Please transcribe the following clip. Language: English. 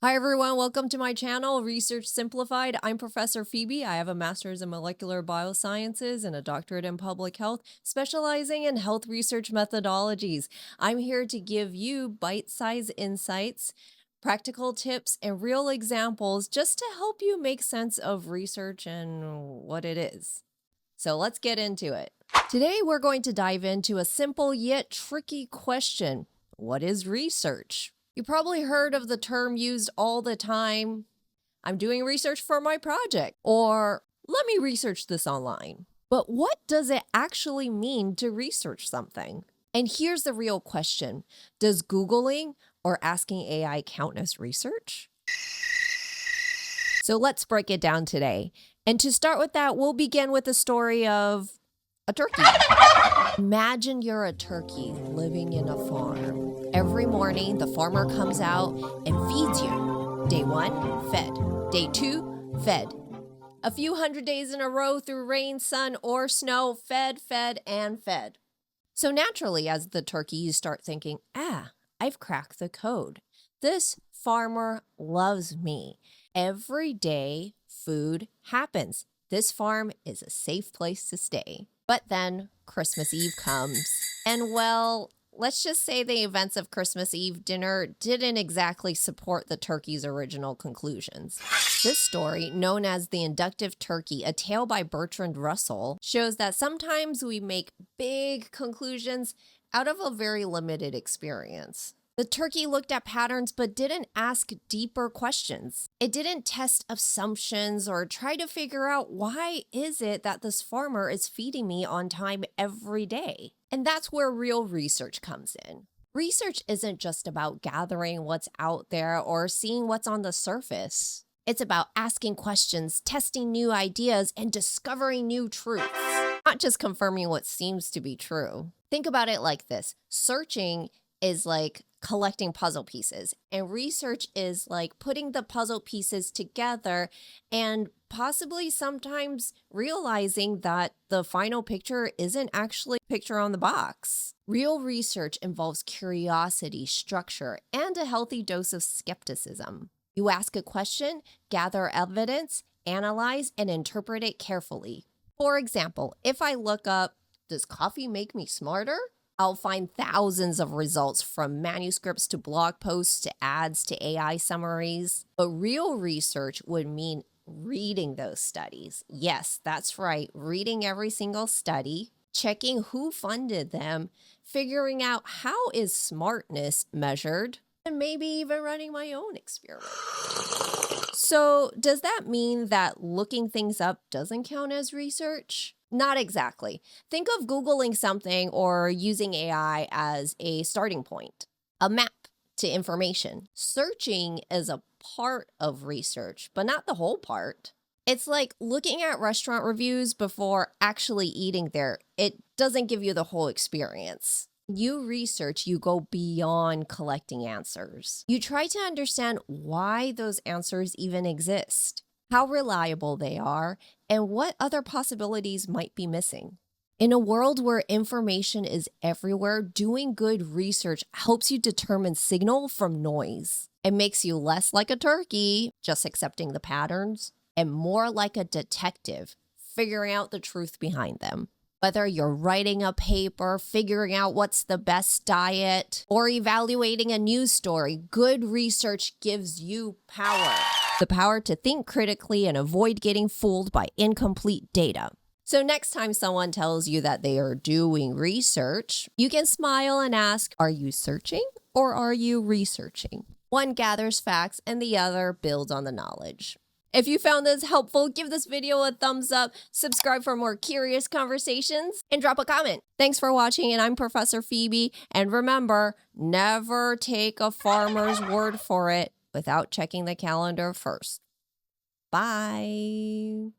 Hi everyone, welcome to my channel, Research Simplified. I'm Professor Phoebe. I have a master's in molecular biosciences and a doctorate in public health, specializing in health research methodologies. I'm here to give you bite-sized insights, practical tips, and real examples just to help you make sense of research and what it is. So let's get into it. Today we're going to dive into a simple yet tricky question. What is research? You probably heard of the term used all the time. I'm doing research for my project, or let me research this online. But what does it actually mean to research something? And here's the real question. Does Googling or asking AI count as research? So let's break it down today. And to start with that, we'll begin with the story of a turkey. Imagine you're a turkey living in a farm. Every morning, the farmer comes out and feeds you. Day 1, fed. Day 2, fed. A few hundred days in a row through rain, sun, or snow, fed, and fed. So naturally, as the turkey, you start thinking, I've cracked the code. This farmer loves me. Every day, food happens. This farm is a safe place to stay. But then Christmas Eve comes, and well, let's just say the events of Christmas Eve dinner didn't exactly support the turkey's original conclusions. This story, known as the Inductive Turkey, a tale by Bertrand Russell, shows that sometimes we make big conclusions out of a very limited experience. The turkey looked at patterns but didn't ask deeper questions. It didn't test assumptions or try to figure out why is it that this farmer is feeding me on time every day. And that's where real research comes in. Research isn't just about gathering what's out there or seeing what's on the surface. It's about asking questions, testing new ideas, and discovering new truths, not just confirming what seems to be true. Think about it like this. Searching is like collecting puzzle pieces, and research is like putting the puzzle pieces together and possibly sometimes realizing that the final picture isn't actually a picture on the box. Real research involves curiosity, structure, and a healthy dose of skepticism. You ask a question, gather evidence, analyze, and interpret it carefully. For example, if I look up, does coffee make me smarter? I'll find thousands of results from manuscripts to blog posts to ads to AI summaries. But real research would mean reading those studies. Yes, that's right, reading every single study, checking who funded them, figuring out how is smartness measured, and maybe even running my own experiment. So does that mean that looking things up doesn't count as research? Not exactly. Think of Googling something or using AI as a starting point, a map to information. Searching is a part of research, but not the whole part. It's like looking at restaurant reviews before actually eating there. It doesn't give you the whole experience. You research, you go beyond collecting answers. You try to understand why those answers even exist, how reliable they are, and what other possibilities might be missing. In a world where information is everywhere, doing good research helps you determine signal from noise. It makes you less like a turkey, just accepting the patterns, and more like a detective, figuring out the truth behind them. Whether you're writing a paper, figuring out what's the best diet, or evaluating a news story, good research gives you power. The power to think critically and avoid getting fooled by incomplete data. So next time someone tells you that they are doing research, you can smile and ask, are you searching or are you researching? One gathers facts and the other builds on the knowledge. If you found this helpful, give this video a thumbs up, subscribe for more curious conversations, and drop a comment. Thanks for watching, and I'm Professor Phoebe. And remember, never take a farmer's word for it without checking the calendar first. Bye.